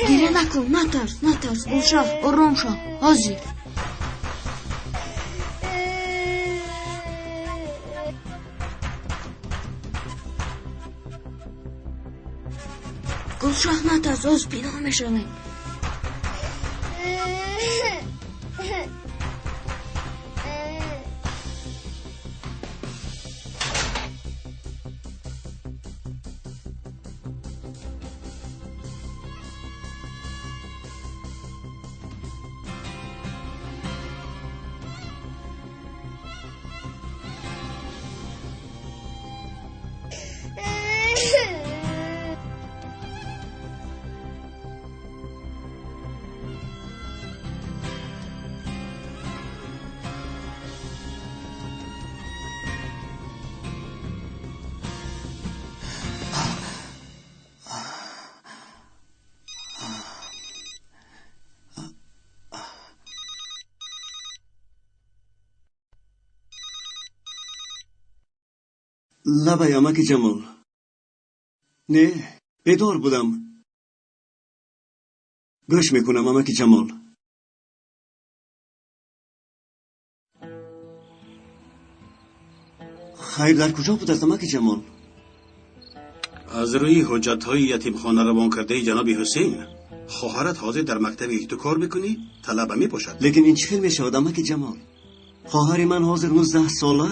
گریه نکن، نترس گلشاه، آرام شو. حاضر گلشاه، نترس، از پیدا میشویم. لبای امک جمال. نه، بیدار بودم. گوش میکنم امک جمال. خیر در کجا بود از امک جمال؟ از روی حجت‌های یتیمخانه روان کرده جناب حسین، خواهرت حاضر در مکتب احتکار بکنی طلبه میپاشد. لیکن این چه میشود امک جمال؟ خواهر من حاضر 19 ساله،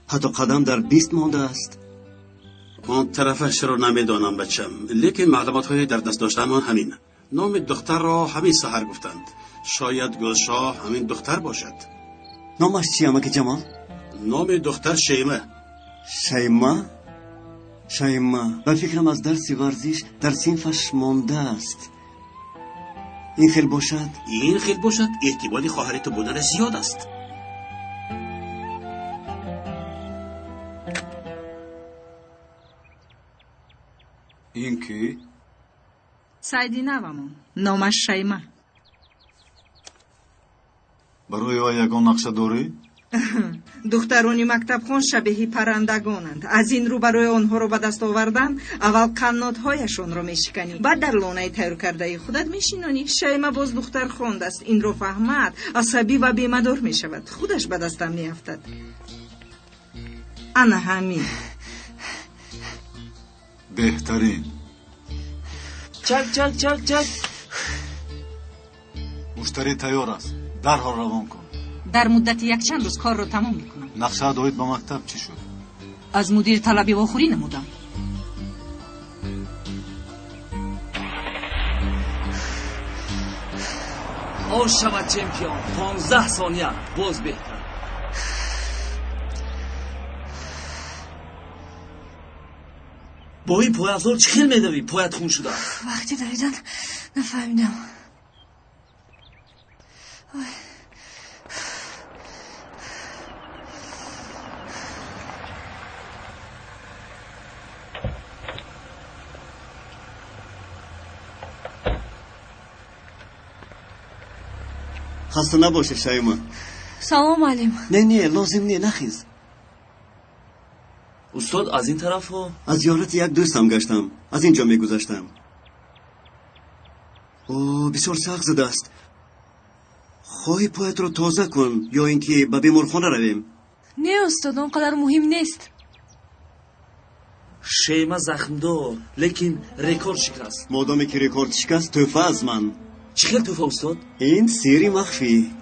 حتی قدم در 20 مانده است. آن طرفش رو نمیدانم بچم، لیکن معلومات های در دست داشتم همین. نام دختر را همین سحر گفتند. شاید گلشاه همین دختر باشد. نامش چی امک جمال؟ نام دختر شیمه. شیمه به فکرم از درس ورزش در صنفش مانده است. این خیل باشد؟ احتمال خواهر تو بودن زیاد است. این کی؟ سعیدی نوامون، نامش شیمه. برای او یگان نقشه داری؟ دخترانی مکتب خون شبیه پرندگانند. از این رو برای آنها رو به دست آوردن، اول قناتهایشون رو میشکنی، بعد در لانه تیر کرده خودت میشینانی. شیمه باز دختر خوند است. این رو فهمد عصبی و بیمدار میشود، خودش به دستم میافتد. انا همین بهترین. چک مشتری تیار است، درحال روان کن. در مدت یک چند روز کار رو تمام میکنم. نقشه داید به مکتب چی شد؟ از مدیر طلبی واخوری نمودم. آن شود چمپیون. 15 ثانیه باز بهتر. با این پای افزار چه خیل میدوی؟ پایت خون شده. وقتی دویدن نفهمیدم. خسته نباشه شیمه. سلام علیم. نه لازم نه، نخیز. استاد از این طرف ها؟ از زیارت یک دوستم گشتم، از اینجا میگذشتم. او بسیار سخت زده است. خواهی پایت رو تازه کن یا اینکه به بیمارخانه رویم؟ نه استاد، اونقدر مهم نیست. شیمه زخم دار، لیکن رکورد شکست. مادامی که رکورد شکست، توفه از من. چه خیل توفه استاد؟ این سیری مخفی.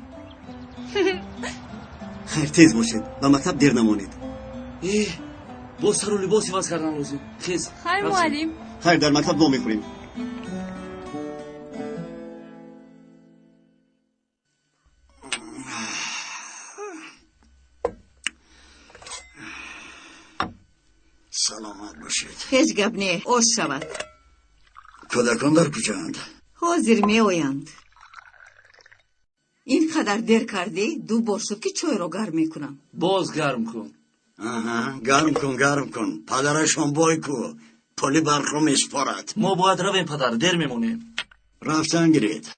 خیر تیز باشید، به مکتب دیر نمانید. با سر و لباسی وز کردن لازم. خیز. خیر معلم. خیر در مکتب دو میخوریم. سلامت باشید. هیچ گپ نه، آش شود. کودکان در کجاند؟ حاضر می آیند. این قدر دیر کردی، 2 بار شد که چای را گرم میکنم. باز گرم کن. گرم کن. پدرشان بای کو. پلی برخو میسپارد. ما باید رویم پدر، دیر میمونیم. رفتن گرید.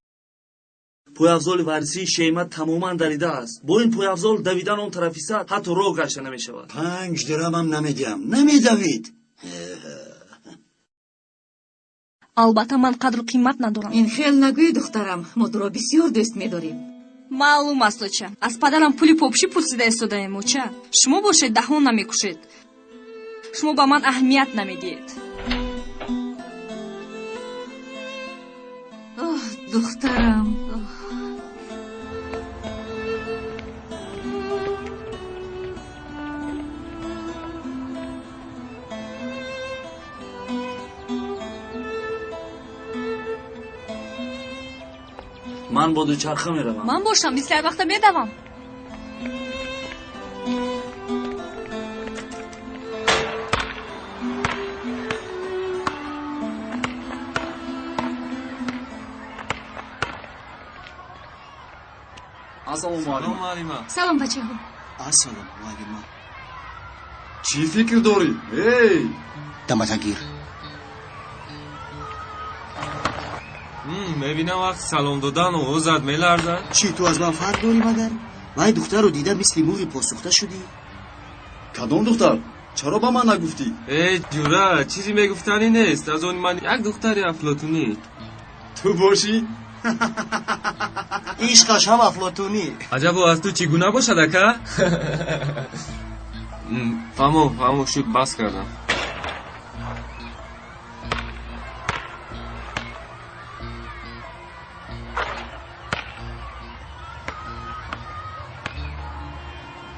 پای افزال ورزشی شیمه تماما دریده است. با این پای افزال دویدن اون طرفی صد حتی راه گشته نمیشود. 5 درم هم نمیدیم. نمیدوید. албатта ман қадру қимат надорам. ин хел нагӯй духтарам, мо туро бисёр дӯст медорем. маълум аст оча, аз падарам пули попши пурсида истодаем оча. шумо бошед даҳон намекушед. шумо ба ман аҳамият намедиҳед. оҳ духтарам. ман бо дучарха меравам. ман бошам мисли ҳар вақта медавам. Assalomu muallima. салом бачаҳо. Assalomu muallima. Чӣ фикр дорӣ? Эй! Даматагир. мебинам вақти салом додан озад меларзад. Чӣ ту аз ман фарқ дорӣ мадар? ман духтарро дида мисли мӯғи посухта шудӣ. Кадом духтар? Чаро ба ман нагуфтӣ? ҷура, чизи мегуфтанӣ нест. аз они ман як духтари афлотунӣ. Ту бошӣ? ишқаш ҳам афлотунӣ. аҷабо аз ту чӣ гуна бошад ака? фаҳмо шуд бас кардам.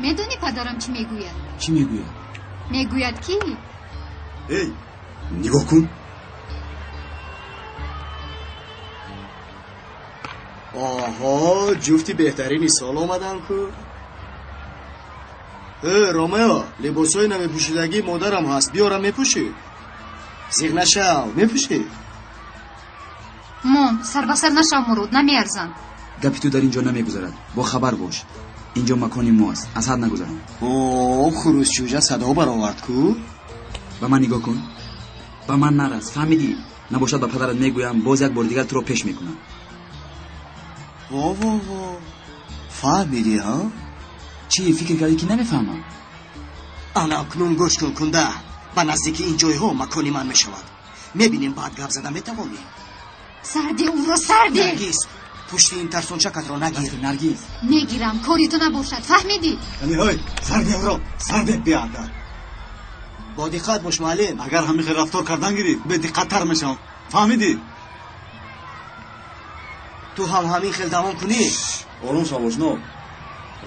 медони падарам чӣ мегӯяд? чӣ мегӯяд? мегӯяд ки эй нигоҳ кун. оҳо ҷуфти беҳтарини сол омаданку. ромео, либосои намепӯшидагии модарам ҳаст, биёрам мепӯшӣ. зиқ нашав, мепӯшӣ. мом, сар ба сар нашав мурод, намеарзанд. гапи ту дар ин ҷо намегузарад. бо хабар бош. ин ҷо макони моаст. аз ҳад нагузарам. хурусҷӯҷа садо баровард ку. ба ман нигоҳ кун. ба ман нарас, фаҳмидӣ? набошад ба падарат мегӯям, боз як бори дигар туро пеш мекунам. во фаҳмидӣ ҳа? чӣ фикр кардӣ ки намефаҳмам? ана акнун гӯш кун кунда. ба наздики ин ҷойҳо макони ман мешавад. мебинем баъд гап зада метавонӣ. сарди умро сарди. наргиз, пушти ин тарсончакатро нагир. наргиз, мегирам, кори ту набошад, фаҳмидӣ? ҳой, сардевро, сардеб биарда. бо диққат бош муаллим. агар ҳамихел рафтор кардан гирӣ, бедиққаттар мешавам. фаҳмидӣ? ту ҳам ҳамин хел давом кунӣ. ором шав ошно.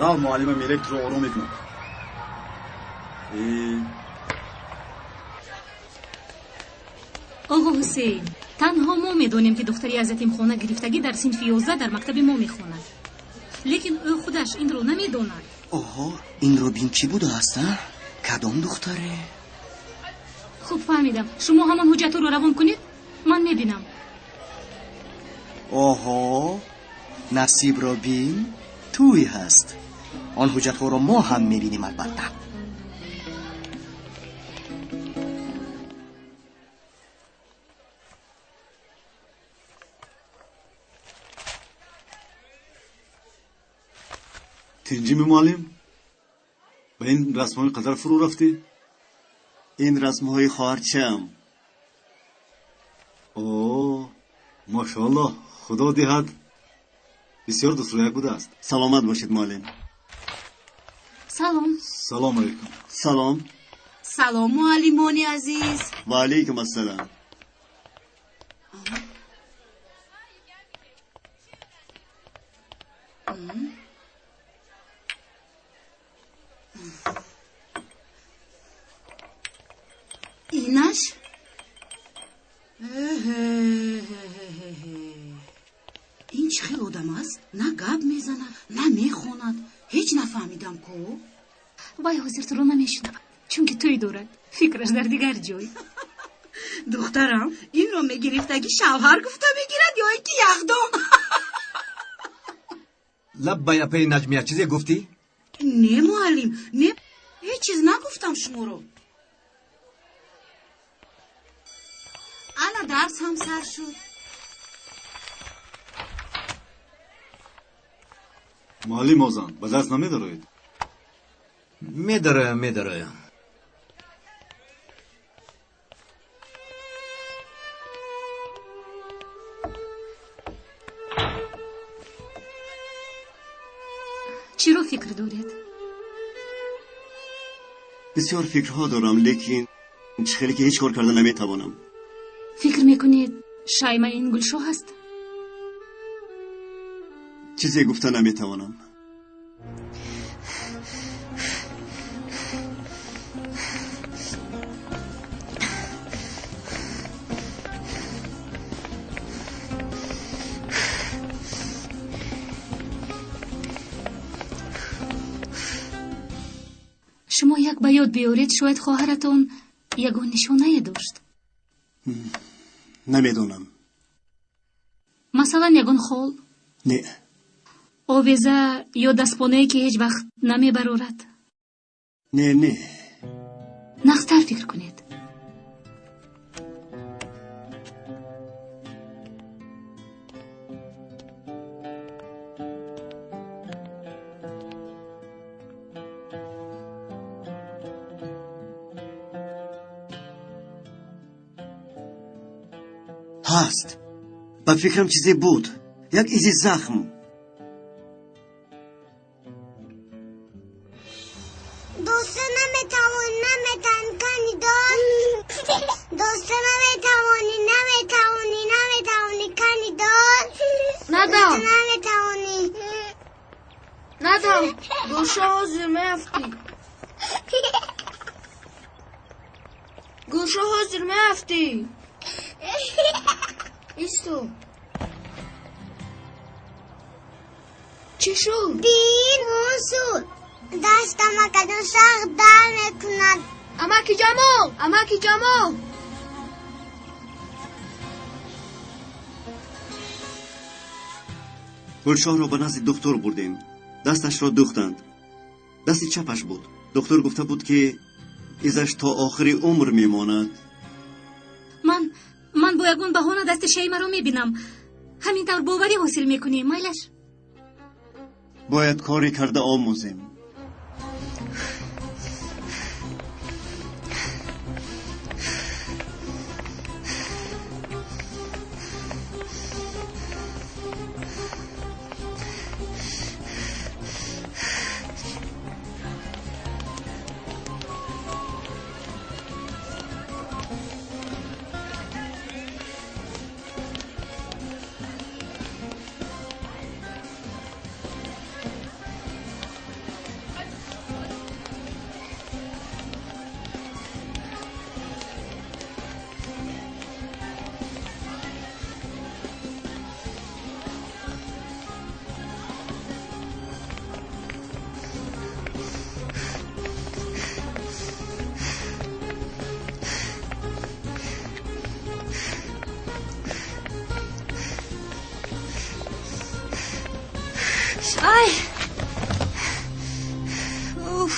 рав муаллима мелектро ором мекунад. оғо ҳусейн, танҳо мо медонем ки духтари аз ятимхона гирифтагӣ дар синфи 11 дар мактаби мо мехонад. лекин ӯ худаш инро намедонад. оҳо, инро бин чӣ будааст? кадом духтаре? хуб фаҳмидам. шумо ҳамон ҳуҷҷатҳоро равон кунед, ман мебинам. оҳо, насибро бин, туй ҳаст. он ҳуҷҷатҳоро мо ҳам мебинем албатта. тинҷими муаллим, ба ин расмҳои қадар фурӯ рафтӣ? ин расмҳои хоҳарчам. о мошоаллоҳ, худо диҳад. бисёр дустрояк будааст. саломат бошед муаллим. салом. салом алейкум. салом. салом муаллимони азиз. ва алейкум ассалом. инаш ин чӣ хел одам аст? на гап мезанад, на мехонад. ҳеҷ нафаҳмидам ку. вай ҳозир туро намешунад, чунки той дорад. фикраш дар дигар ҷой. духтарам, инро мегирифтаги шавҳар гуфта мегирад ё ин ки яхдон? лаб ба япаи наҷмия чизе гуфтӣ? не муаллим, не, ҳеҷ чиз нагуфтам шуморо. ана дарс ҳам сар шуд. муаллим озан, ба дарс намедароед? медароям. فکر دارید؟ بسیار فکرها دارم، لیکن خیلی که هیچ کار کردن نمیتوانم. فکر میکنید شایمه این گلشو هست؟ چیزی گفتن نمیتوانم. شما یک به یاد بیارید شاید خواهرتون یگان نشانه داشت. نمیدونم. مثلا یگان خال؟ نه. آویزه یا دستپانه‌ای که هیچ وقت نمیبرارد؟ نه. نقصتر فکر کنید. هست. با فکرم چیزی بود. یک ایزی زخم. دوسته نمیتوان کنی دار. دوسته نمیتوانی کنی دار. ندام. نمیتوانی. ندام. گوشه حاضر میافتی. گوشه حاضر میافتی. ایستو. چی شد؟ دیر موسول دستم کدو سخت در میکند. اماکی جمال گلشاه را به نزد دکتر بردیم. دستش را دوختند. دست چپش بود. دکتر گفته بود که ایزش تا آخری عمر میماند. من با یگون بهانه دست شیمه رو میبینم. همینطور باوری حاصل میکنی مایلش. باید کاری کرده آموزیم. Ay. Uf.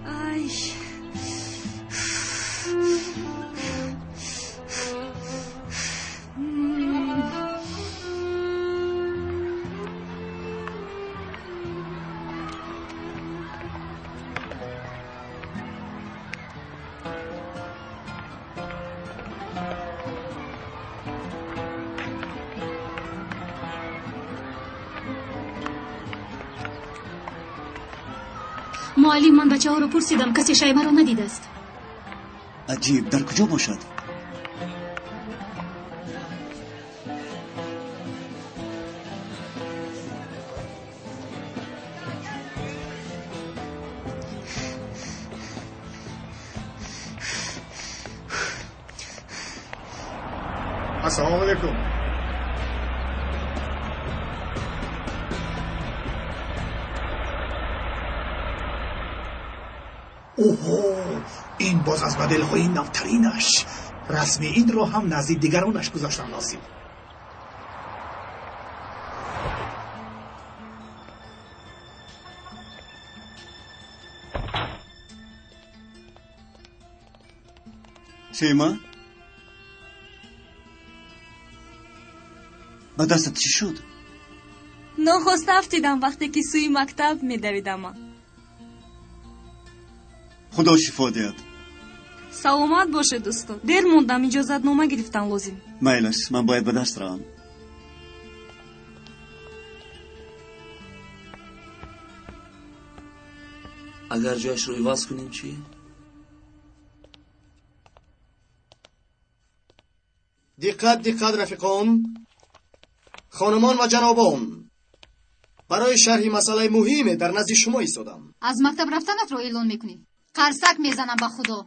Ay. معلم من بچه ها رو پرسیدم کسی شیمه رو ندیده است. عجیب، در کجا باشد؟ السلام علیکم. اوه، این باز از مدل‌های نوترینش. رسمی این را هم نزد دیگرانش گذاشتن لازم. شیما؟ با دستت چی شد؟ نخست افتیدم وقتی که سوی مکتب می‌دویدم. خدا شفا دهد. سلامت باشه دوستو. دیر موندم اجازت نامه گرفتن لازم. میلش، من باید به درس روم. اگر جایش رو عوض کنیم چی؟ دقت رفیقان، خانمان و جنابان، برای شرح مسئله مهم در نزد شما ایستادم. از مکتب رفتنت رو اعلان میکنی؟ قرصک میزنم با خدا.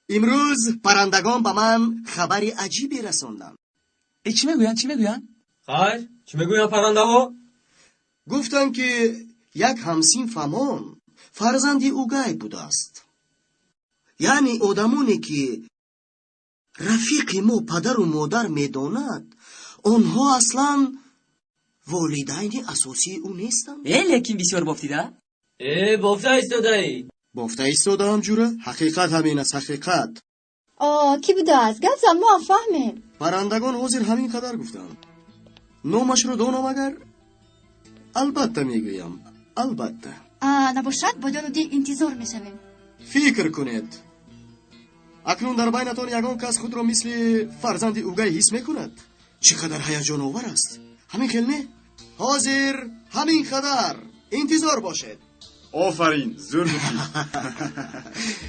امروز پرندگان به من خبری عجیبی رساندند. چی میگوین؟ خیر چی میگوین پرنده ها؟ گفتند که یک همسینفمان فرزندی اوگای بوده است. یعنی آدمانی که رفیق ما پدر و مادر میداند، آنها اصلا والدین اساسی او نیستند. لیکن بسیار بافتیده؟ بافته ایستاده ای؟ بافته ایستاده هم جوره؟ حقیقت همین است، حقیقت. کی بوده است؟ گفت ما فهمیم. پرندگان حاضر همین قدر گفتند. نامش رو دانم اگر؟ البته میگویم، البته. نباشد با جان و دل انتظار میشویم. فکر کنید، اکنون در بینتان یگان کس خود را مثل فرزند اوگای حس میکند. چقدر هیجان آور است. همین خیل نه؟ حاضر همین قدر انتظار باشد. آفرین، زور گفتی.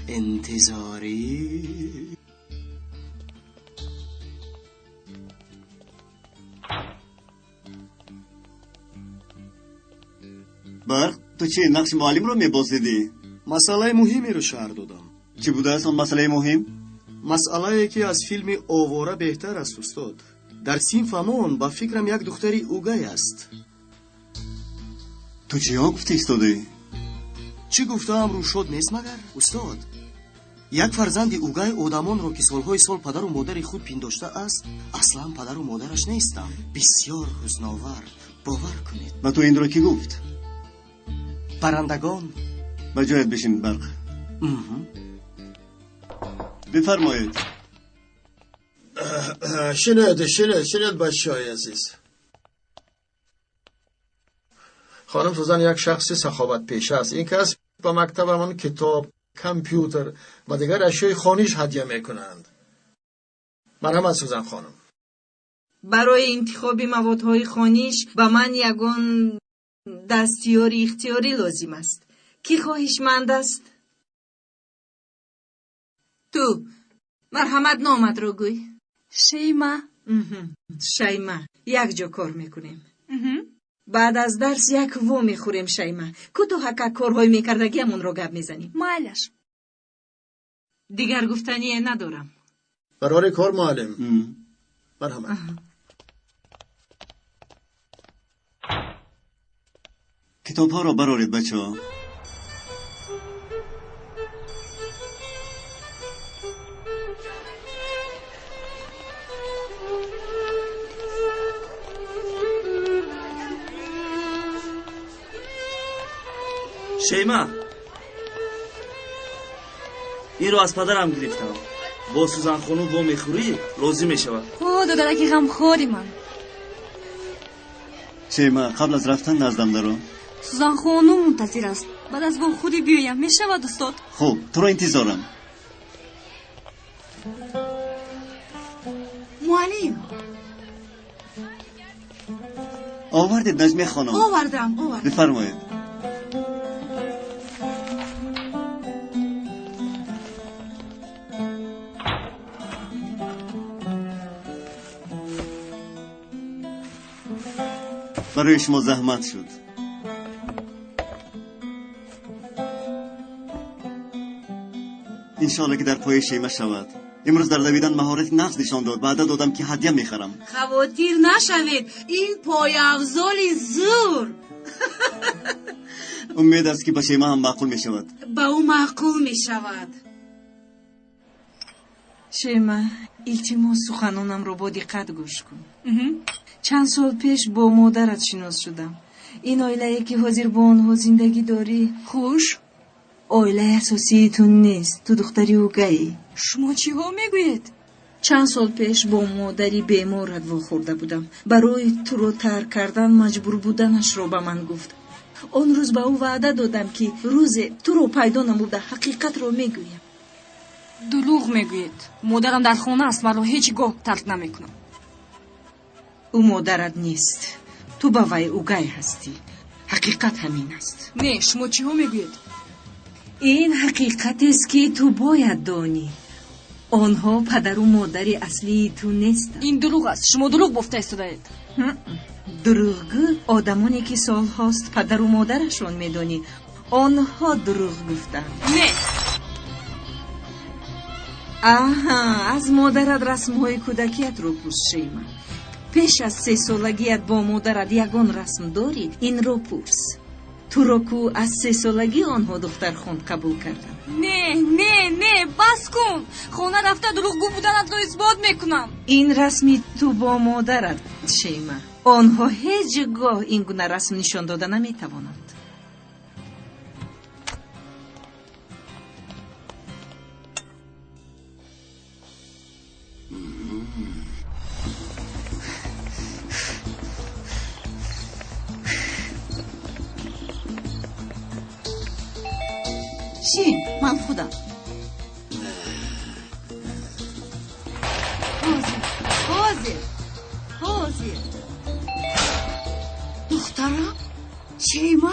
انتظاری. برق، تو چی نقش معلم رو میبازیدی؟ مسئله مهمی رو شرح دادم. چی بوده است آن مسئله مهم؟ مسئله که از فیلم آواره بهتر است استاد. در صنفمان با فکرم یک دختری اوگای است. تو چی ها گفتی ایستادی؟ چی گفتم رو شد نیست مگر استاد؟ یک فرزند اوگای آدمان رو که سالهای سال پدر و مادر خود پنداشته است، اصلا پدر و مادرش نیستم. بسیار حزن‌آور، باور کنید. و تو این رو کی گفت؟ پرندگان. به جایت بشین برق. بفرمایید. شنید بچه های عزیز. خانم سوزن یک شخص سخاوت پیشه است. این کس با مکتبمان کتاب، کامپیوتر و دیگر اشیای خانیش هدیه میکنند. مرحمت سوزن خانم. برای انتخاب موادهای خانیش به من یگان دستیاری اختیاری لازم است. کی خواهشمند است؟ تو مرحمت نامت رو گوی. شیما. شیما، یک جا کار میکنیم. بعد از درس یک وو میخوریم. شیما، کتو حقا کارهای میکردگی همون رو گپ میزنیم. مالش دیگر گفتنی ندارم. برای کار معلم. مرحمت. کتاب ها را برارید بچه ها. شیما، این رو از پدرم گرفتم. با سوزن خانم با میخوری راضی میشود. دادرکی غمخواری من. شیما، قبل از رفتن نزدم درو. سوزن خانم منتظر است. بعد از با خودی بیایم میشود استاد؟ خوب، تو را انتظارم. معلم آوردید نجمه خانم؟ آوردم. بفرمایید. برای شما زحمت شد. انشالله که در پای شیما شود. امروز در دویدن مهارت نفس نشان داد. بعدا دادم که هدیه میخرم. خواطر نشوید، این پای افضال زور. امید است که با شیما هم معقول میشود. با او معقول میشود. شیما، التماس سخنانم رو با دقت گوش کن. چند سال پیش با مادرت شناس شدم. این عائله که حاضر با آنها زندگی داری خوش عائله اساسی تو نیست. تو دختری اوگایی. شما چی ها میگویید؟ چند سال پیش با مادری بیمارت واخورده بودم. برای تو رو ترک کردن مجبور بودنش رو به من گفت. آن روز به او وعده دادم که روز تو رو پیدا نموده حقیقت رو میگویم. دروغ میگویید. مادرم در خانه است. من رو هیچ گاه ترک نمیکنم. او مادرت نیست. تو با وی اوگای هستی. حقیقت همین است. نه شما چی ها میگوید؟ این حقیقت است که تو باید دانی. آنها پدر و مادر اصلی تو نیستند. این دروغ است. شما دروغ گفته ایستادید. دروغگو آدمانی که سال هاست پدر و مادرشون میدونی آنها دروغ گفتند. نه. آها، از مادرت رسمهای کودکیت رو پرس شیما. پیش از 3 سالگیت با مادرت یگان رسم داری، این رو پرس. تو رو کو از 3 سالگی آنها دختر خون قبول کردن. نه بس کن. خونه رفته دروغگو بودنت رو اثبات میکنم. این رسمی تو با مادرت شیما. آنها هیچ گاه این گونه رسم نشان داده نمیتوانند. شیم من خودم. حاضر دخترم شیما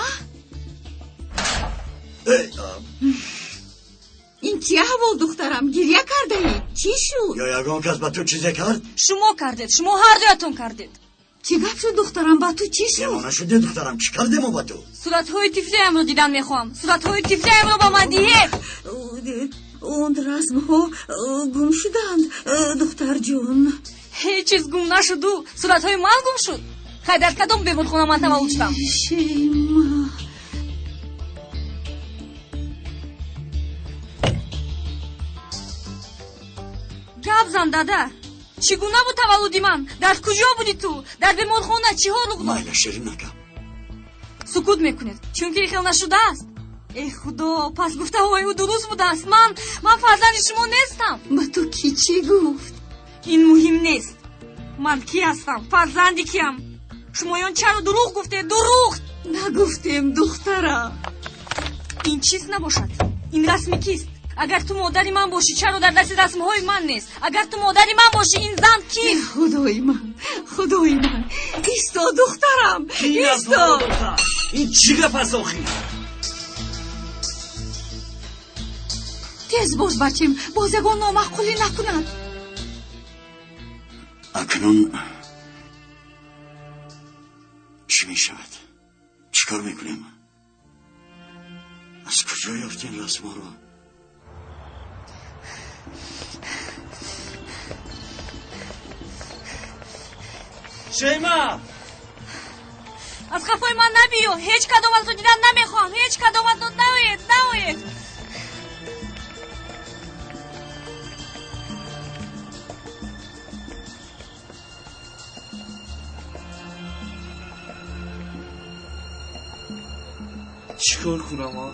این چه احوال دخترم؟ گریه کرده ای؟ چی شد؟ یا یگان کس با تو چیزی کرد؟ شما کردید. شما هر دویتون کردید. چی گپ شد دخترم؟ با تو چی شد؟ دیوانه شدی دخترم، چی کردیم ما با تو؟ صورتهای طفلی رو دیدن میخوام. صورتهای طفلی رو با من دیه. اون رسم ها گم شدند دختر جون. هیچ چیز گم نشد. صورتهای من گم شد. خیلی در کدام بیمون خونه من تولد شدم. شیما گپ زن داده. چگونه بود تولدی من؟ در کجا بودی تو؟ در بیمون خونه چی ها رخ داد؟ مایل شیرین نکن. سکوت میکنید چون که خیلی نشده است. ای خدا، پس گفته های او درست بوده است. من فرزند شما نیستم. با تو کی چی گفت؟ این مهم نیست. من کی هستم؟ فرزندی کیم؟ شمایان چرا دروغ گفته؟ دروغ نگفتیم دخترم. این چیز نباشد. این رسمی کیست؟ اگر تو مادری من باشی چرا در دست رسمهای من نیست؟ اگر تو مادری من باشی این زن کیست؟ خدای من ایستا دخترم ایستا. این چی گپ است آخی؟ تیز باش بچیم، بازگان نامعقولی نکنند. اکنون چی می شود؟ چیکار میکنیم؟ از کجا یافتین رسما رو؟ شیما از خفای من نبیو. هیچ کدوم از رو دیدن نمیخوام. هیچ کدوم از رو نوید. چیکار کنم ها؟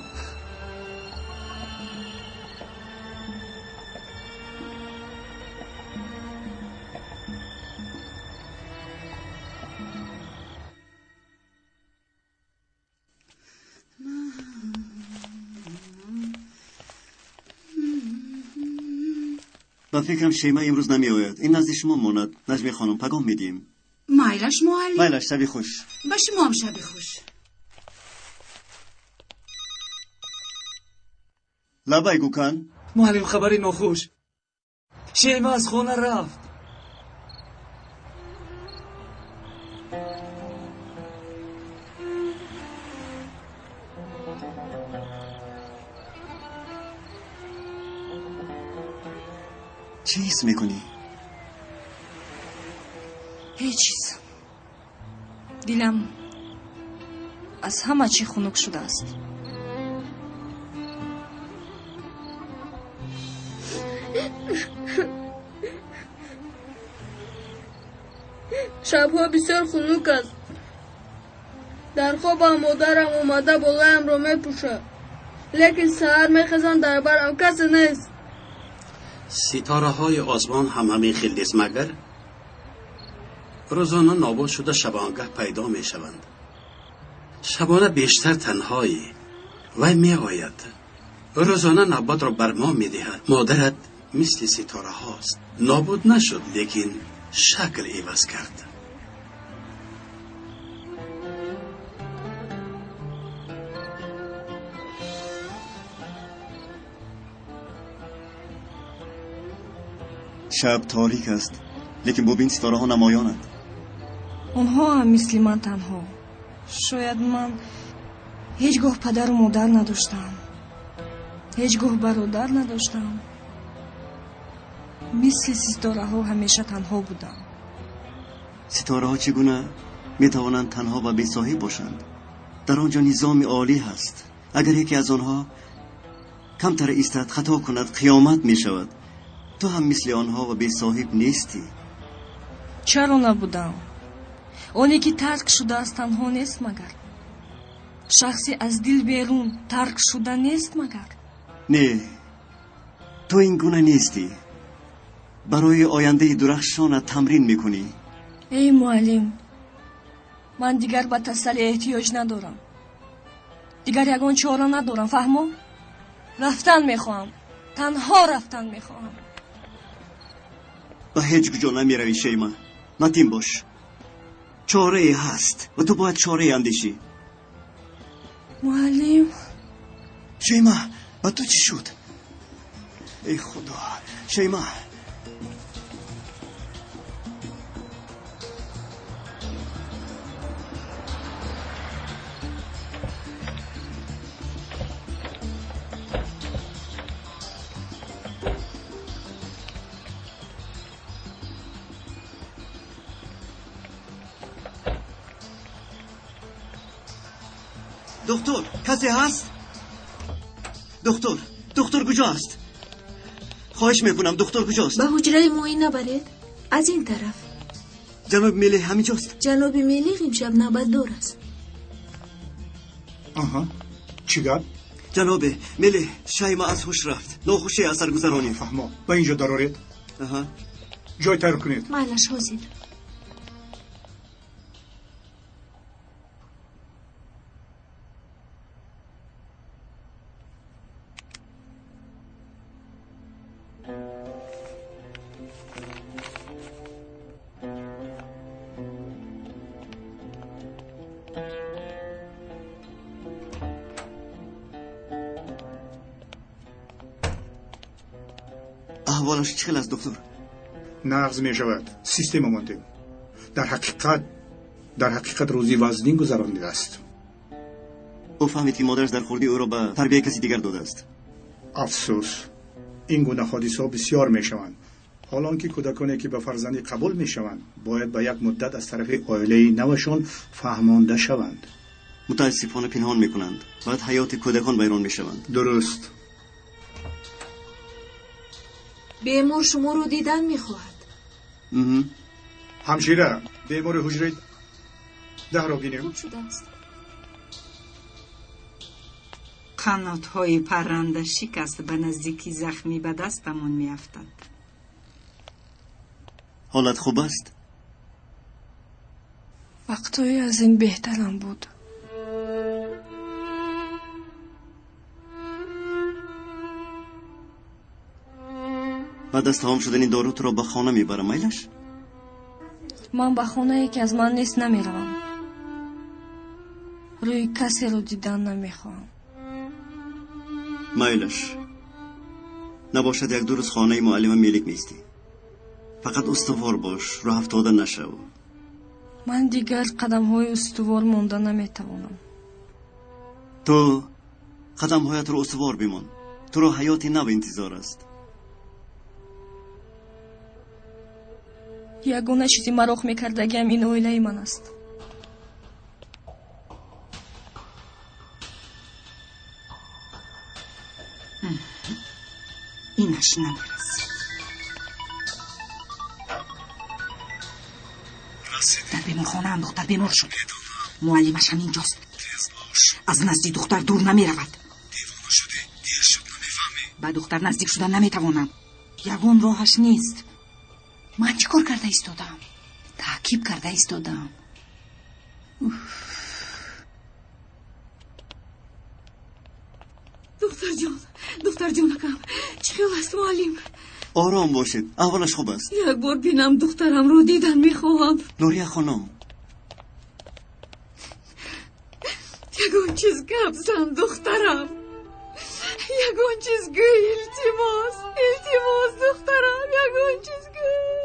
با فکرم شیما امروز نمی آید. این نزد شما ماند. نجمی خانم پیغام میدیم. مایلش معلم. مایلش شبی خوش. با شما هم شبی خوش. لبای گوکن. معلم خبری ناخوش. شیما از خونه رفت. چی حس میکنی؟ هیچ چیز. دلم از همه چی خنک شده است. شبها بسیار خنک است. در خوابم مادرم اومده بغلم رو میپوشه. لیکن سحر میخزن در برم کسی نیست. ستاره های آسمان هم همین خیلی است مگر؟ روزانه نابود شده شبانگه پیدا می شوند. شبانه بیشتر تنهایی وی می آید. روزانه نبات را بر ما می دهد. مادرت مثل ستاره هاست. نابود نشد لیکن شکل عوض کرد. شب تاریک است لیکن ببین ستاره ها نمایانند. آنها هم مثل من تنها. شاید من هیچگاه پدر و مادر نداشتم، هیچگاه برادر نداشتم. مثل ستاره ها همیشه تنها بودم. ستاره ها چگونه می توانند تنها و بی صاحب باشند؟ در آنجا نظام عالی هست. اگر یکی از آنها کمتر ایستد خطا کند قیامت می شود. تو هم مثل آنها و بی صاحب نیستی. چرا نبودم؟ آنی که ترک شده است تنها نیست مگر؟ شخصی از دل بیرون ترک شده نیست مگر؟ نه، تو این گونه نیستی. برای آینده درخشانت تمرین میکنی. ای معلم، من دیگر به تسلی احتیاج ندارم. دیگر یگان چاره ندارم. فهمو؟ رفتن میخواهم. تنها رفتن میخواهم. به هیچ کجا نمیروی شیما. متین باش. چاره هست و تو باید چاره اندیشی. معلم. شیما با تو چی شد؟ ای خدا. شیما دکتر کسی هست؟ دکتر کجاست؟ خواهش میکنم دکتر کجاست؟ به حجره معاینه برید. از این طرف. جناب میلی همینجاست؟ جناب میلی امشب نوبت دار است. آها چی گفت؟ جناب میلی شیما از هوش رفت. ناخوشی اثر گذرانی. فهمو با اینجا دارید؟ آها جای تر کنید. مالش حاضر. احوالش چخیل است دکتر؟ نقض می شود. سیستم مانده. در حقیقت روزی وزنین گذرانده است. او فهمید که مادرش در خوردی او را به تربیه کسی دیگر داده است. افسوس این گونه حادثه بسیار می شوند. حالان که کودکانی که به فرزندی قبول می شوند باید به یک مدت از طرف عائله نوشان فهمانده شوند. متاسفانه پنهان می کنند. باید حیات کودکان ویران می شوند. درست. بیمار شما رو دیدن میخواهد. همشیره بیمار حجره 10 را بینیم. خوب شده است. قنات‌های پرنده شکست به نزدیکی زخمی به دستمون میافتد. حالت خوب است؟ وقتایی از این بهترم بود. بعد از تمام شدن این دارو تو را به خانه میبرم میلش؟ من به خانه که از من نیست نمیروم. روی کسی رو دیدن نمیخوام. میلش نباشد یک دو روز خانه معلم میلیک نیستی. فقط استوار باش، راه افتاده نشو. من دیگر قدم های استوار مونده نمیتوانم. تو قدم هایت رو استوار بیمان. تو رو حیاتی نو انتظار است. یگونه چیزی مراخ میکردگیم این اویله من است. اینش نمیرسید. در بیمار خانه هم دختر بیمار شد. معلمش هم اینجاست. از نزدیک دختر دور نمی رود. با دختر نزدیک شدن نمیتوانم. یگون راهش نیست. من چی کار کرده ایستادم؟ تعقیب کرده ایستادم. دختر جانکم چی خیال است معلم؟ آرام باشید، اولش خوب است. یک بار بینم دخترم رو دیدن میخواهم. نوریه خانم یگون چیز گفت زن دخترم. یگون چیز گوی التماس دخترم یگون چیز گوی.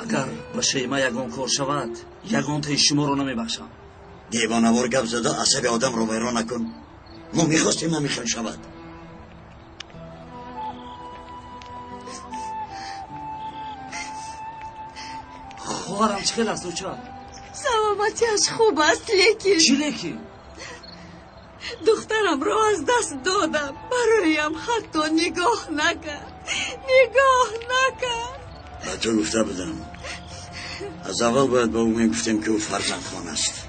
агар ба шейма ягон кор шавад ягон таи шуморо намебахшам. دیوانوار گپ زده عصب آدم رو ویران نکن. ما میخواستیم همیشون شود. خواهرم چه خیل است دوچار؟ سلامتیش خوب است لیکن چی لیکن؟ دخترم رو از دست دادم. برایم حتی نگاه نکرد. به تو گفته بودم از اول باید به او میگفتیم که او فرزند خان است.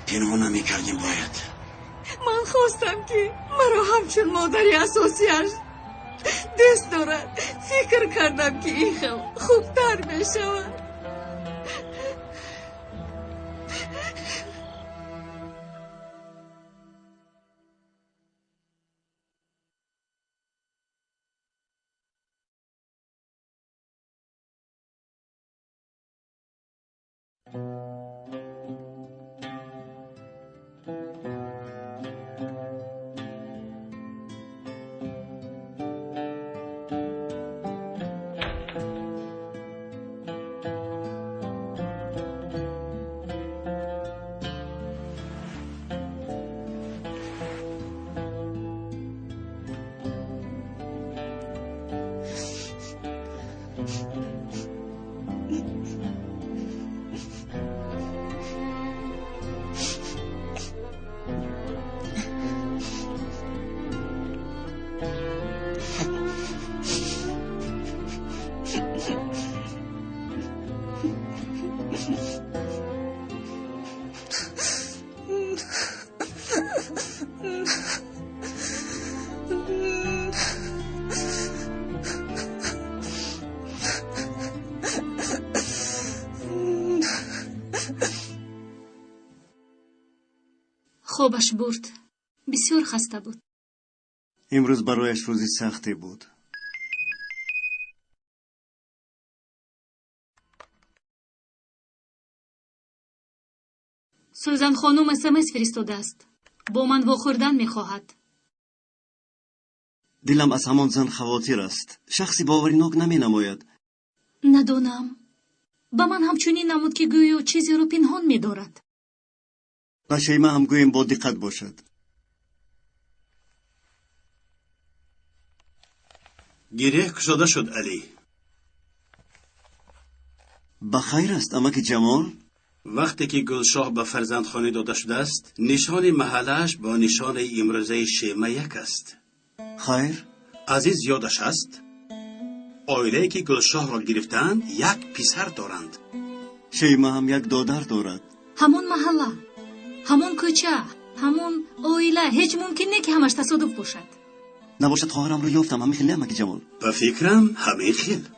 پنهان نمیکردیم باید. من خواستم که مرا همچون مادری اساسیش دست دارد. فکر کردم که این خیل خوبتر میشود. خوابش برد. بسیار خسته بود. امروز برایش روزی سختی بود. سوزن خانم اسمس فرستاده است. با من واخوردن میخواهد. دلم از همان زن خواطر است. شخصی باورناک نمی نماید. ندانم. با من همچنین نمود که گویا چیزی رو پنهان میدارد. با شیما هم گویم با دقت باشد. گریه کشاده شد علی. بخیر است امک جمال. وقتی که گلشاه به فرزندخانه داده شده است نشان محلش با نشان امروزه شیما یک است. خیر؟ عزیز یادش است عائله‌ای که گلشاه را گرفتند یک پسر دارند. شیما هم یک دادر دارد. همون محله، همون کوچه، همون عائله. هیچ ممکن نه که همش تصادف باشد. نباشد خواهرم رو یافتم همین خیلی امک جمال. به فکرم همین خیل.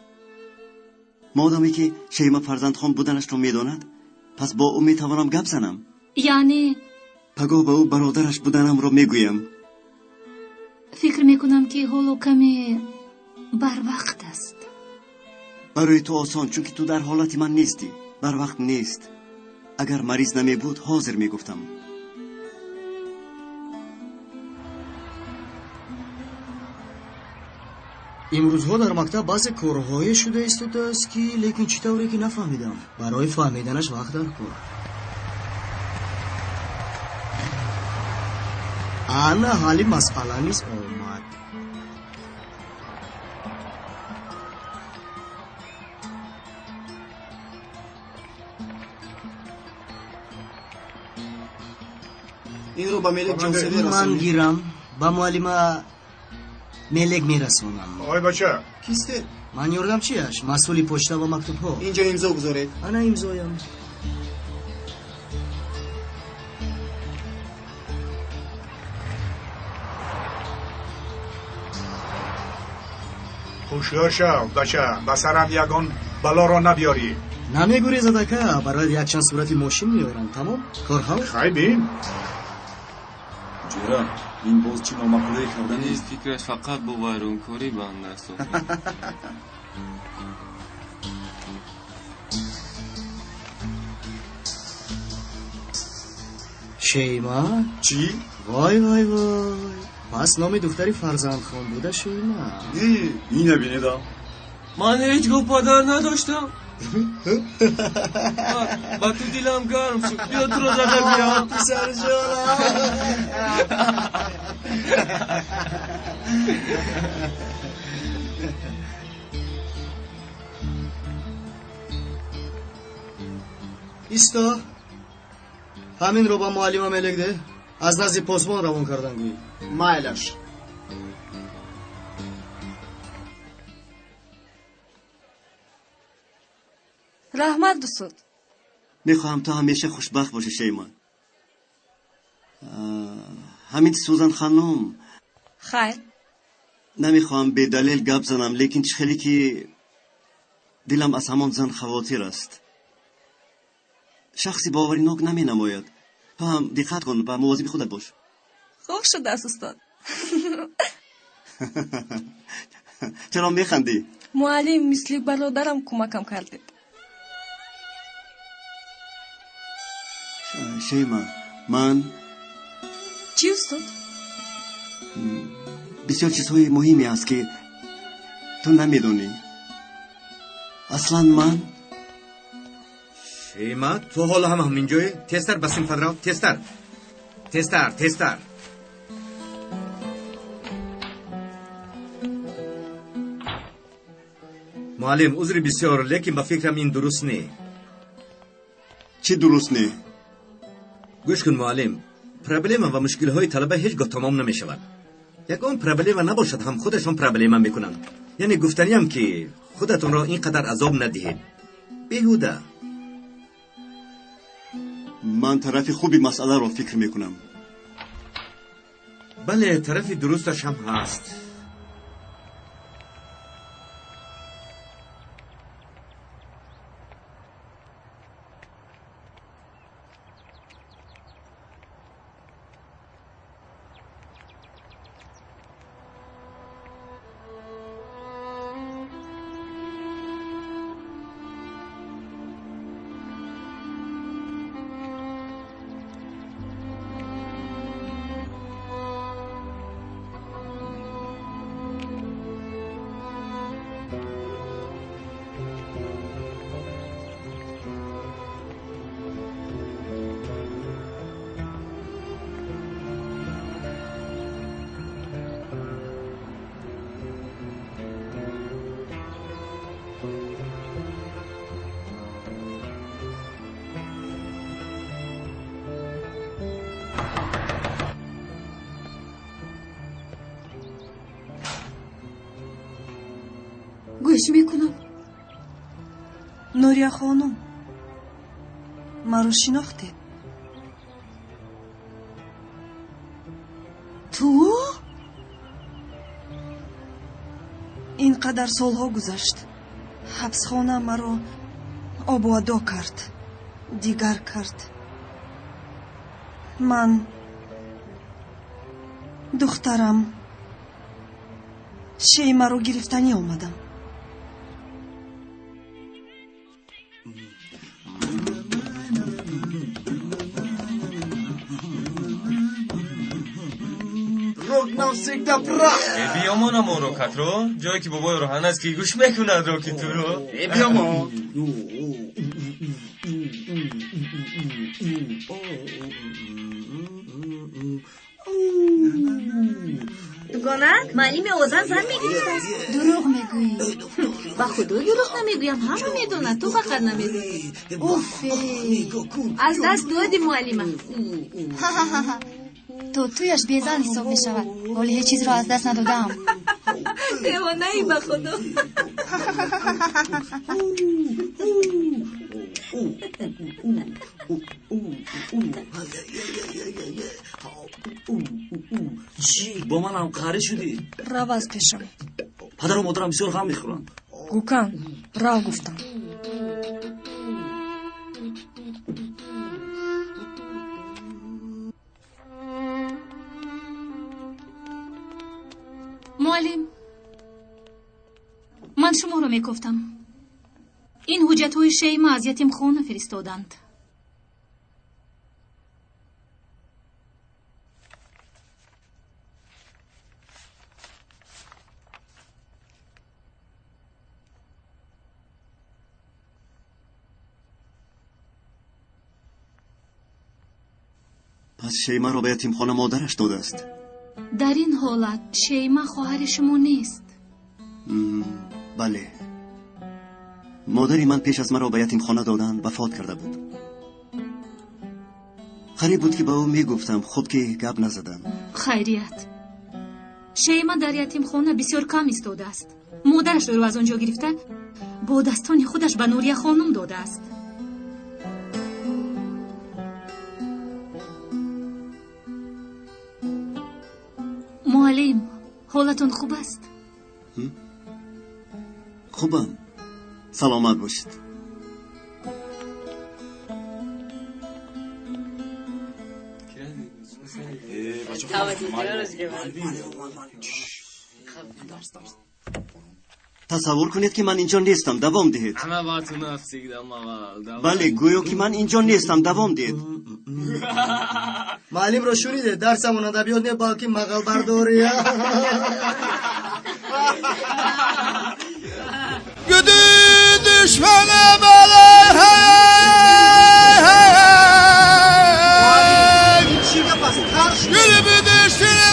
مادامی که شیما فرزندخان بودنش رو میداند پس با او میتوانم گپ زنم. یعنی پگاه به او برادرش بودنم رو میگویم. فکر میکنم که حالا کمی بر وقت است. برای تو آسان چون که تو در حالت من نیستی. بر وقت نیست. اگر مریض نمی بود حاضر میگفتم. امروزها در مکتب بعض کارهای شده است که لیکن چطوری که نفهمیدم. برای فهمیدنش وقت در کن. انا حالی مسئله نیست آمد. این رو با ملک جانسوی من گیرم با معلمه ملک میرسونم. آقای بچه کیسته؟ من یوردم چیش؟ مسئولی پشته و مکتوب ها. اینجا امضا بگذارید. انا امضایم. هوشیار شو بچه. به سرم یگان بلا را نبیاری. намегурезад ака, барои якчанд сурати мошин меорам. Тамом? Корҳал? Хай бин. ҷӯра, ин боз чӣ номақулае карданист? фикраш фақат бо вайронкорӣ банд аст. шейма? Чӣ? Вой вой вой. пас номи духтари фарзандхон буда шейма? Не, ин набинедам. ман ҳеҷ гоҳ падар надоштам. ба ту дилам гарм шуд. биё туро зада биям. писарҷонам. исто. ҳаминро ба муаллима мелегде. аз назди посбон равон кардан гӯй. майлаш. раҳмат дусуд. میخواهم تو همیشه خوشبخت باشی شیما. همین سوزن خانم. خیر. نمیخواهم به دلیل گپ زنم لیکن خیلی که دلم از همان زن خواطر است. شخصی باوریناک نمی نماید. تو هم دقت کن و مواظب خودت باش. خوب شده است استاد. چرا میخندی؟ معلم مثل برادرم کمکم کردید. شیما من چی استاد؟ بسیار چیزهای مهمی است که تو نمیدونی. اصلا من شیما تو حالا هم همینجایی؟ تستر بسیم فدرال تستر معلم عذری بسیار لیکن با فکرم این درست نه. چی درست نه؟ گوش کن معلم، پرابلم و مشکل های طلبه هیچ گاه تمام نمی شود. یکان پرابلم نباشد هم خودشان پرابلم میکنند. یعنی گفتنی هم که خودتون را اینقدر عذاب ندهید. بیهوده. من طرف خوبی مسئله را فکر میکنم. بله طرف درستش هم هست. گوش میکنم. نوریا خانم مرا شناخته؟ تو؟ اینقدر سالها گذشت. حبسخانه مرا آبادو کرد، دیگر کرد. من دخترم شیما رو گرفتنی آمدم. بیامان هم رو کت رو جایی که بابای روحن است که گوش میکند رو که تو رو بیامان دوگانک معلم اوزن زن میگرفت است. دروغ میگویی. با خدا دروغ نمیگویم، همه میدونه، تو فقط نمیدونی. اوفی از دست دادی معلمه. تویش بیزن حساب می شود، ولی هیچ چیز را از دست ندادم. دیوانه ای با خدا. چی؟ با من هم قهره شدی؟ رو از پیشم. پدر و مادرم بسیار غم میخورند. گوکن رو گفتم. мекуфтам. ин ҳуҷҷатҳои шейма аз ятимхона фиристоданд. پس شیما را به یتیمخانه مادرش داده است. дар ин ҳолат шейма хоҳари шумо нест. بله. مادری من پیش از مرا به یتیمخانه دادند وفات کرده بود. غریب بود که به او میگفتم خود که گپ نزدم. خیریت. شیما дар ятимхона бисёр кам истодааст. модараш ӯро аз он ҷо гирифта бо дастони худаш ба нурия хонум додааст. муаллим, ҳолатон хуб аст? خوبم. سلامت باشید. تصور کنید که من اینجا نیستم. دوام دهید. بله گویا که من اینجا نیستم. دوام دهید. معلم رو شنیده درسمون ادبیات نه بلکه مقال برداری. گدی دشمن بله گدی به دشمن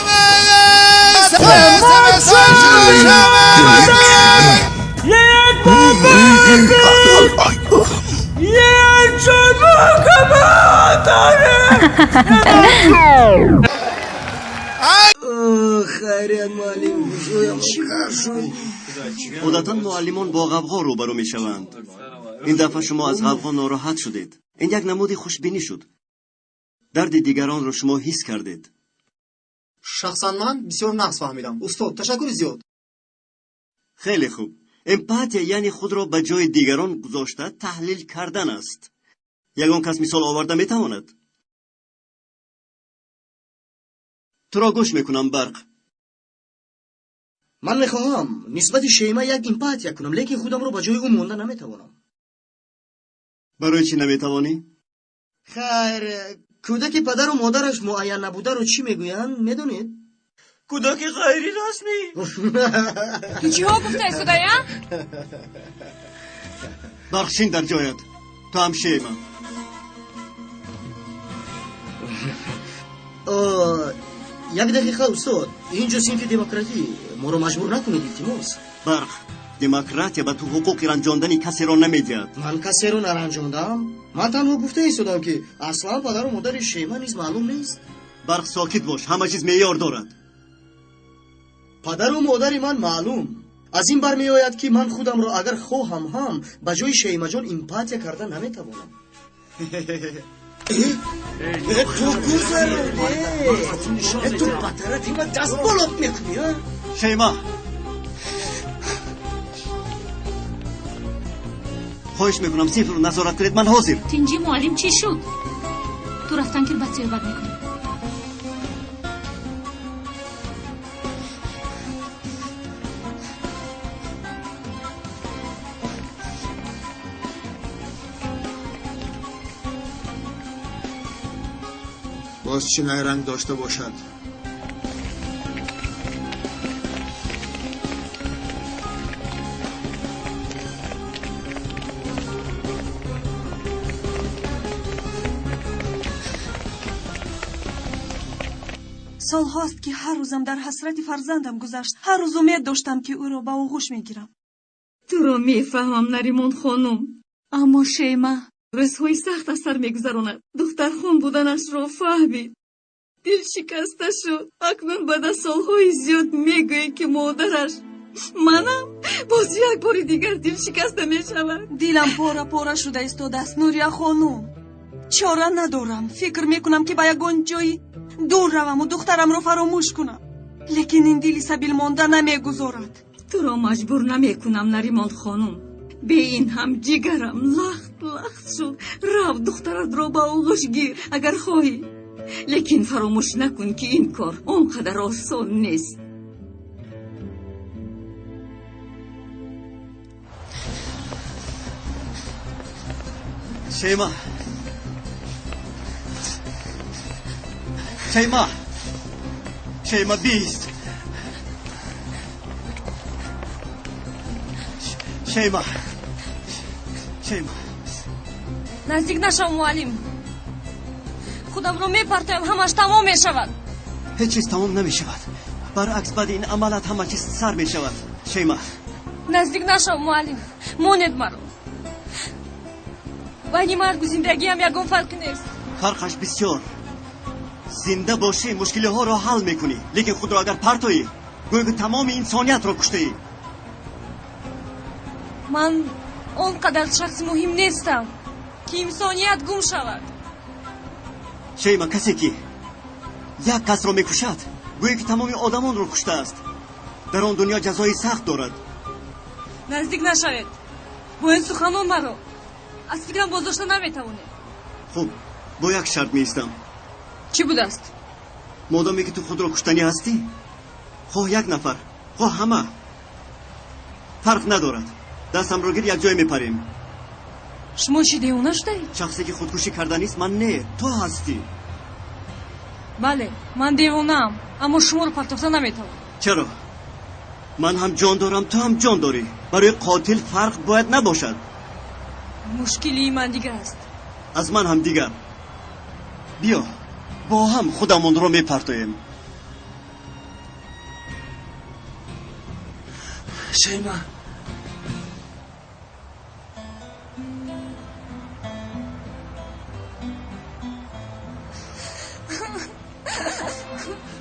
عادتا معلمان با غوغا روبرو می شوند. این دفعه شما از غوغا ناراحت شدید. این یک نمود خوشبینی شد. درد دیگران رو شما حس کردید. شخصا من بسیار نقص فهمیدم. استاد تشکر زیاد. خیلی خوب. امپاتیا یعنی خود را به جای دیگران گذاشته تحلیل کردن است. یگان کس مثال آورده می تواند. تو را گوش میکنم برق. من میخواهم نسبت شیما یک امپاتیا کنم لیکن خودم رو به جای او مونده نمیتوانم. برای چی نمیتوانی؟ خیر کودک پدر و مادرش معین نبوده رو چی میگویند میدونید؟ کودک غیر رسمی. چی ها گفته خدایا؟ برخشین در جایت. تو هم شیما. یک دقیقه استاد اینجا سینف دموکراتی ما رو مجبور نکنید التماس. برق دموکراتیا به تو حقوق رنجاندن کسی را نمیدهد. من کسی رو نرنجاندم. من تنها گفته ایستادم که اصلا پدر و مادر شیما نیز معلوم نیست. برق ساکت باش. همه چیز معیار دارد. پدر و مادر من معلوم. از این بر می آید که من خودم را اگر خواهم هم به جای شیما جان امپاتیا کردن نمیتوانم. تو گذرانه تو پترتی و دست بلوت میکنی ها؟ شیما خواهش میکنم سیف رو نظارت کنید. من حاضر. تینجی معلم چی شد؟ تو رفتن که بعد صحبت میکنی. باز چینای رنگ داشته باشد. سال هاست که هر روزم در حسرت فرزندم گذشت. هر روز امید داشتم که او را به آغوش میگیرم. تو رو میفهمم نریمان خانم، اما شیما روزهای سخت از سر میگذراند. دختر خون بودنش را فهمید. دل شکسته شد. اکنون بعد از سالهای زیاد میگوید که مادرش منم باز یک بار دیگر دل شکسته میشود. دلم پاره پاره شده ایستاده است نوریا خانم. چاره ندارم. فکر میکنم که به یگان جایی دور روم و دخترم را فراموش کنم. لیکن این دلی سبیل مانده نمیگذارد. تو را مجبور نمیکنم نریمان خانم. به این هم جگرم لخت شد. رو دخترت را با آغوش گیر اگر خواهی. لیکن فراموش نکن که این کار اونقدر آسان نیست. شیما شیما شیما بیست شیما شیما نزدیک نشو معلم خودم رو میپرتم همش تمام میشود هیچ چیز تمام نمیشود برعکس بعد این عملات همه چیز سر میشود شیما نزدیک نشو معلم موند مرا بین مرگ و زندگی هم یکم فرق نیست فرقش بسیار زنده باشی مشکل ها رو حل میکنی لیکن خود رو اگر پرتایی گویا که تمام انسانیت رو کشته ای من اونقدر شخص مهم نیستم که انسانیت گم شود شیما کسی که یک کس رو میکشد گویا که تمام آدمان رو کشته است در آن دنیا جزای سخت دارد نزدیک نشوید با این سخنان مرا از فکرم بازداشته نمیتوانید خب با یک شرط میستم چی بود است؟ مادامی که تو خود رو کشتنی هستی خواه یک نفر خواه همه فرق ندارد دستم رو گیر یک جای میپریم شما چی دیوانه شدید؟ شخصی که خودکشی کردنیست من نه تو هستی بله من دیوانه‌ام اما شما رو پرتافته نمیتوانم چرا؟ من هم جان دارم تو هم جان داری برای قاتل فرق باید نباشد مشکلی من دیگر است از من هم دیگر بیا با هم خودمون رو میپرتاییم شیما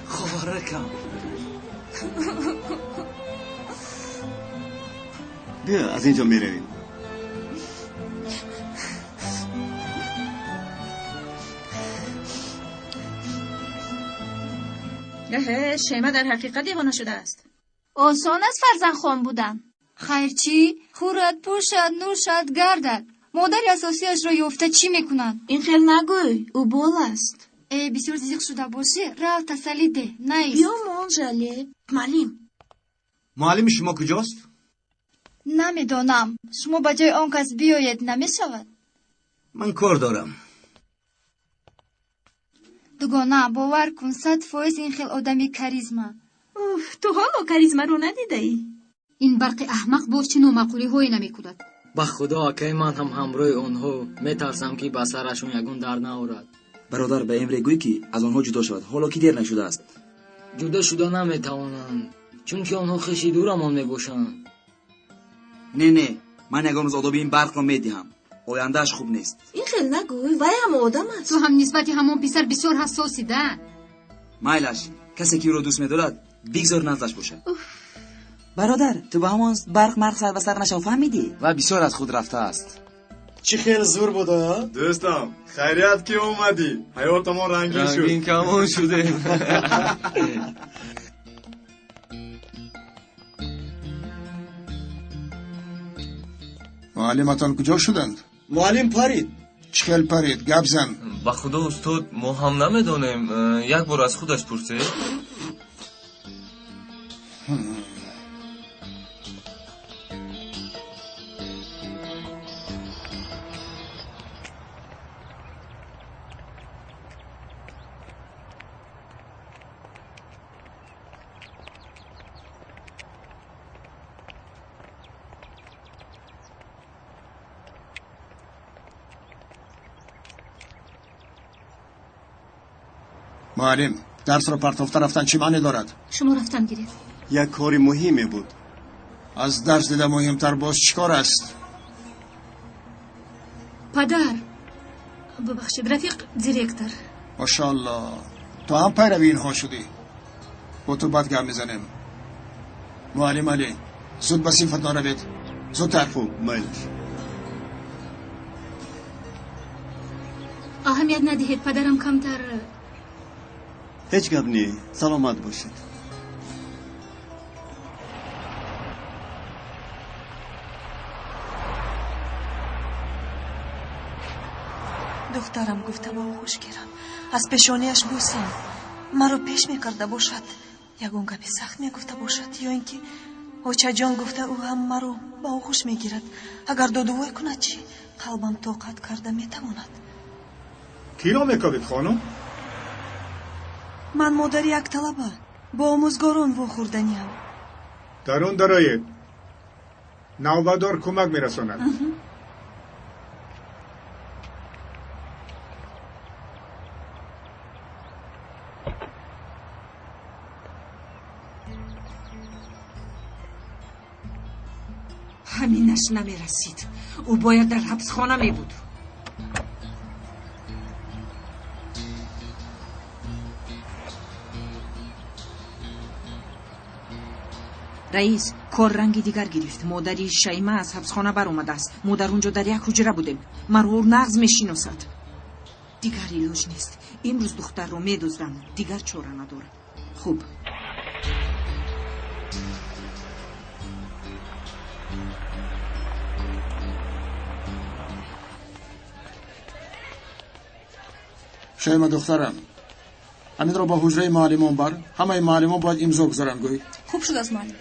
خوارکم بیا از اینجا میرویم شیما در حقیقت دیوانه شده است آسان است فرزند خان بودن خیر چی؟ خورد پوشد نوشد گردد مادر اساسیش را یافته چی میکنن؟ این خیلی نگوی او بول است بسیار زیق شده باشه راه تسلی ده نیست بیا منجله معلم شما کجاست؟ نمیدانم شما به جای آن کس بیاید نمیشود من کار دارم دوگانه باور کن 100% این خیل آدمی کاریزما تو حالا کاریزما رو ندیده ای؟ این برق احمق باز چه نومقولی هایی نمی کند به خدا که من هم همراه آنها میترسم که به سرشون یگون در نآورد برادر به امری گوی که از آنها جدا شود حالا که دیر نشده است جدا شده نمیتوانند چون که آنها خیلی دورمان میباشند نه من یگان روز آداب این برق را میدهم آیندهش خوب نیست این خیلی نگوی وای هم آدم است تو هم نسبت همون پسر بسیار حساسی ده مایلش کسی که او را دوست می‌دارد بگذار نزدش باشه برادر تو به همان برق مرق سر به سر نشو فهمیدی و بسیار از خود رفته است چی خیلی زور بوده دوستم خیریت که اومدی حیاتمون رنگین شد رنگین کمان شده معلمتان کجا شدند؟ معلم پرید چخل پرید گپ زن با خدا استاد ما هم نمیدونیم یک بار از خودش پرسید معلم درس را پرتافته رفتن چی معنی دارد؟ شما رفتن گرفت یک کاری مهمه بود از درس دیده مهمتر باز چیکار است؟ پدر ببخشید رفیق دیرکتر ماشاءالله تو هم پیروی اینها شدی با تو بعد گم میزنیم معلم علی زود به صنفت نروید زودتر خوب مایلش اهمیت ندهید پدرم کمتر هیچ گپ نی سلامت باشید دخترم گفته با خوش گیرم از پیشانیش بوسم مرا پیش میکرده باشد یگون گپی سخت میگفته باشد یا اینکه اوچه جان گفته او هم مرا با خوش میگیرد اگر دادوی کند چی қалбам тоқат карда метавонад. киро мекавед хонум? ман модари як талаба бо омӯзгорон вохӯрданиам. дар он дароед навбадор кӯмак мерасонад. ҳаминаш намерасид. ӯ бояд дар ҳабсхона мебуд. раис, кор ранги дигар гирифт. модари шайма аз ҳабсхона баромадааст. мо дар онҷо дар як ҳуҷра будем. маро нағз мешиносад. дигар илоҷ нест. имрӯз духтарро медуздам. дигар чора надорам. хуб. шайма духтарам, ҳаминро ба ҳуҷраи муаллимон бар. ҳамаи муаллимон бояд имзо гузаранд. гӯй. хуб шудааст муаллим.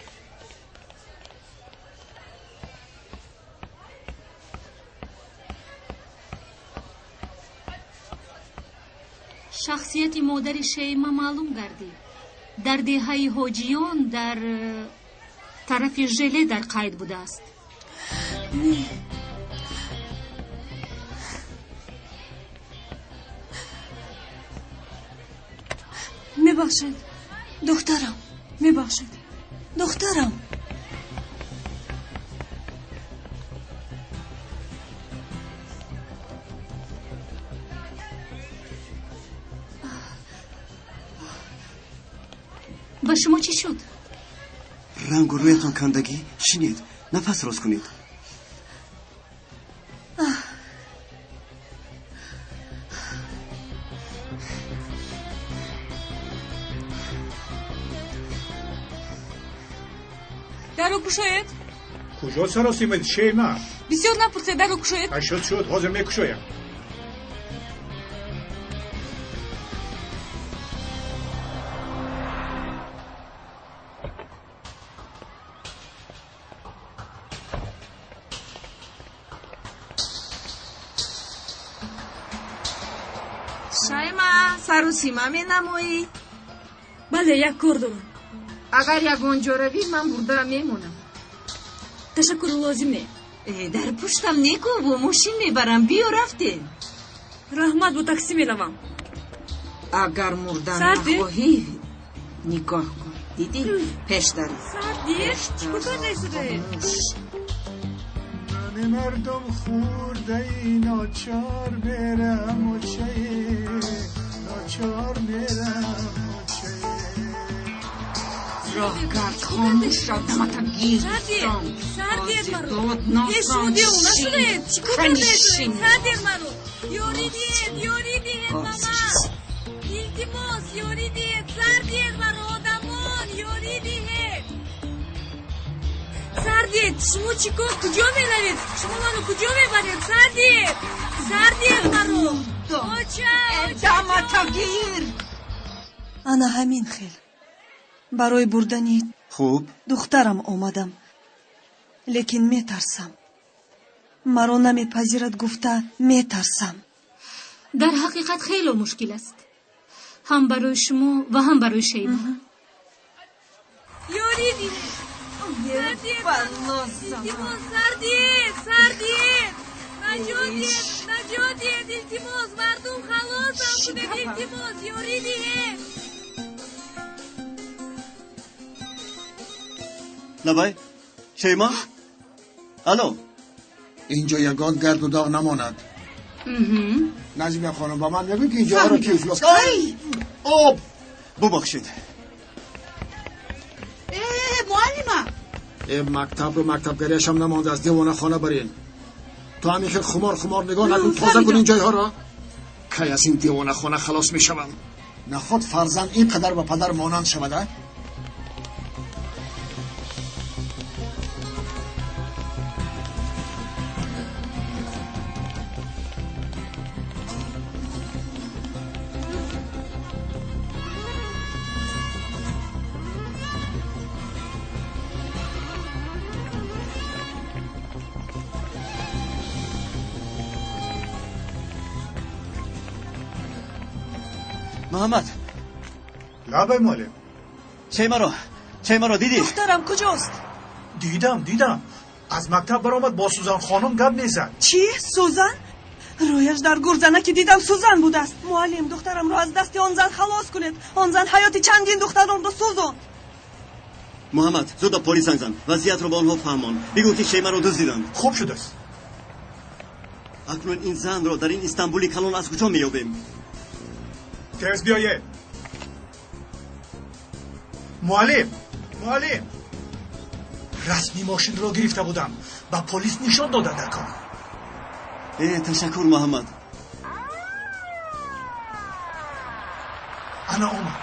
шахсияти модари шейма маълум гардид. дар деҳаи ҳоҷиён дар тарафи желе дар қайд будааст. мебахшед духтарам, мебахшед духтарам. ба шумо чӣ шуд? рангу рӯятон кандагӣ шинед. нафас рост кунед. даро кушоед. куҷо саросимед шейма? бисёр напурсед. даро кушоед. шуд шуд ҳозир мекушоям. шайма, сару сима менамоӣ? бале, як кор дорам. агар ягонҷо равӣ, ман бурда мемонам. ташаккур лозим не. дар пуштам неку, бо мошин мебарам. биё рафтем. раҳмат, бо таксӣ меравам. агар мурда нахоҳӣ, нигоҳ кун. дидӣ? пеш дар кутор несуде. مردم خورده ای ناچار برم و چه ناچار برم و چه راه گرد خاموش را دمتا گیر سردید مرو یه شودی اونا شده چی کتر نشده سردید مرو یوری دید ماما التماس یوری دید سردید مرو آدمان یوری دید سردید شما چیکار کجا میروید شما منو کجا میبرید سردید مرو دمتا گیر ана ҳамин хел барои бурдани хуб духтарам омадам, лекин метарсам. маро намепазирад гуфта метарсам. дар ҳақиқат хело мушкил аст, ҳам барои шумо ва ҳам барои шейма. ёридӣ сардид наҷотед илтимос мардум халосам кунед илтимос ёридиҳед лабай шейма алло اینجا یگان گرد و داغ نماند. نجمیه خانم با من بگوی که اینجا رو که افلاس آب ببخشید. معلمه مکتب رو مکتبگریش هم نمانده از دیوانه خانه برین. تو همین خیلی خمار نگاه نکن تازه کن این جایها را. که از این دیوانه خانه خلاص می شوم. نخواد فرزند این قدر به پدر مانند شوده. محمد لابای معلم چه مرا دیدی؟ دخترم کجاست؟ دیدم از مکتب برآمد با سوزان خانم گپ میزد. چی؟ سوزان؟ رویش در گرزنه که دیدم سوزان بود است. معلم دخترم رو از دست آن زن خلاص کنید. آن زن حیات چندین دختران رو سوزان. محمد زود به پلیس زنگ زن، وضعیت رو با آنها فهمان، بگو که شیمه رو دزدیدند. خوب شده است. اکنون این زن رو در این استانبولی کلان از کجا میابیم؟ ترس بیایه. معلم رسمی ماشین رو گرفته بودم، با پلیس نشان داده دکان. تشکر محمد. انا اومد.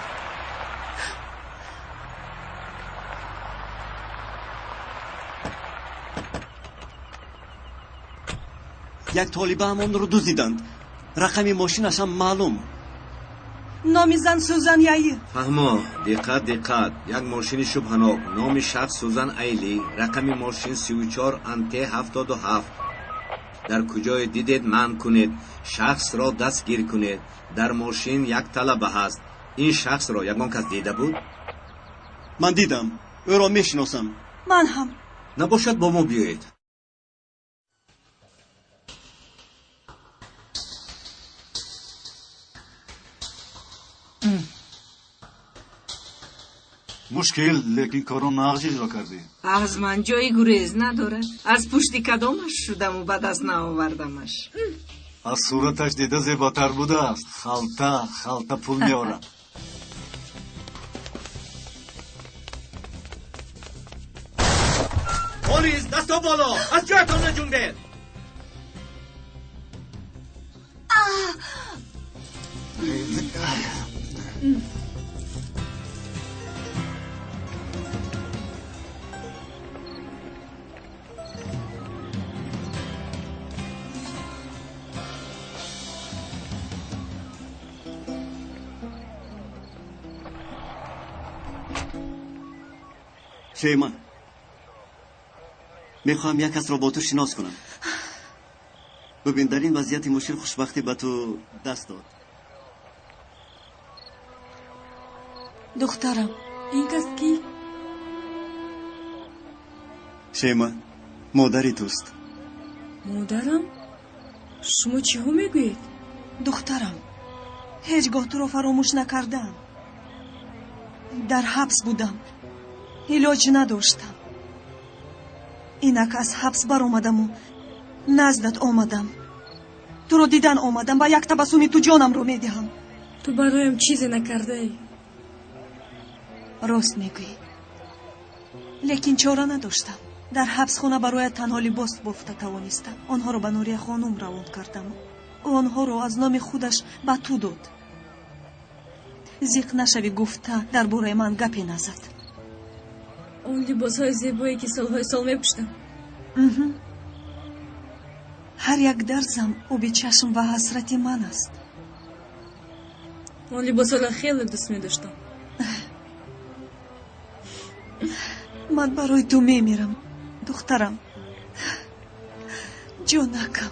یک طالبه همون رو دزدیدند. رقم ماشینش هم معلوم. نام زن سوزان یایی. فهمو دقت یک ماشین شبهناک، نام شخص سوزان ایلی، رقم ماشین 34 انته 77. در کجای دیدید من کنید، شخص را دستگیر کنید. در ماشین یک طلبه هست. این شخص را یگان کس دیده بود؟ من دیدم، او را میشناسم. من هم. نباشد با ما بیایید. مشکل لیکن کارو نقش اجرا کردی. از من جای گریز نداره. از پشت کدامش شدم و بعد از نآوردمش. از صورتش دیده زیباتر بوده است. خالتا پول میاره. پلیس دستا بالا، از جایتان نجنبید. شیما، میخواهم یک کس را با تو شناس کنم. ببین در این وضعیت مشکل خوشبختی به تو دست داد. دخترم این کس کی؟ شیما، مادری توست. مادرم؟ شما چی ها میگوید؟ دخترم هیچگاه تو رو فراموش نکردم. در حبس بودم، علاج نداشتم. اینک از حبس بر آمدم و نزدت آمدم. تو رو دیدن آمدم و یک تبسمی تو جانم رو میدهم. تو برایم چیزی نکرده ای؟ راست میگویی، لیکن چاره نداشتم. در حبس خونه برای تنها لباس بافته توانستم. آنها رو به نوریه خانم روان کردم. آنها رو از نام خودش به تو داد. زیق نشوی گفته در باره من گپی نزد. اون لباس های زیبایی که سالهای سال میپوشتم. هر یک درزم آب چشم و حسرت من است. اون لباس ها خیلی دوست میداشتم. من برای تو میمیرم دخترم. جانکم،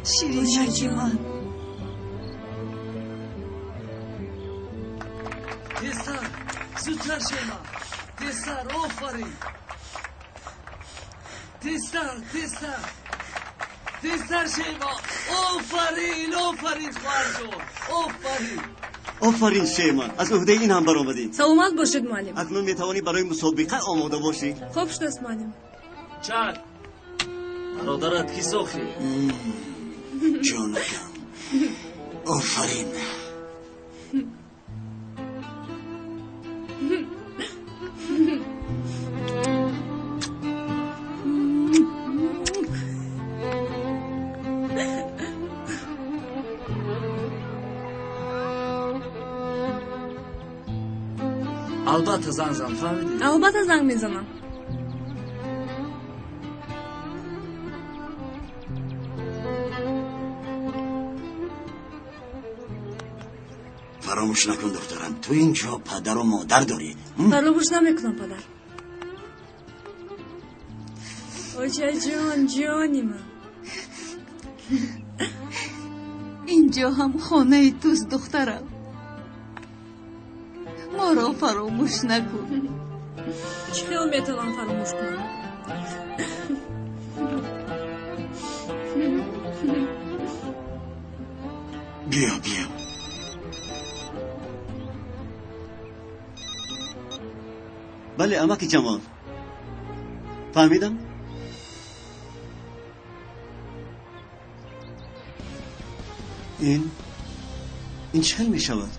شیرینکی من. دستر زودتر شیما، دستر آفرین. دستر شیما، آفرین خواهر جان، آفرین شیما، از عهده این هم برآمدی. سلامت باشید معلم. اکنون میتوانی برای مسابقه آماده باشی. خوب شد است معلم. چند برادرت کی ساخی؟ جانکم، آفرین. البته زنگ زن، فهمیدی؟ البته زنگ میزنم. فراموش نکن دخترم، تو اینجا پدر و مادر داری. فراموش نمیکنم پدر. اوچه جانی من. اینجا هم خانه توست دخترم. ما را فراموش نکن. چطور میتونم فراموش کنم؟ بیا بله امک جمال، فهمیدم. این چه می شود؟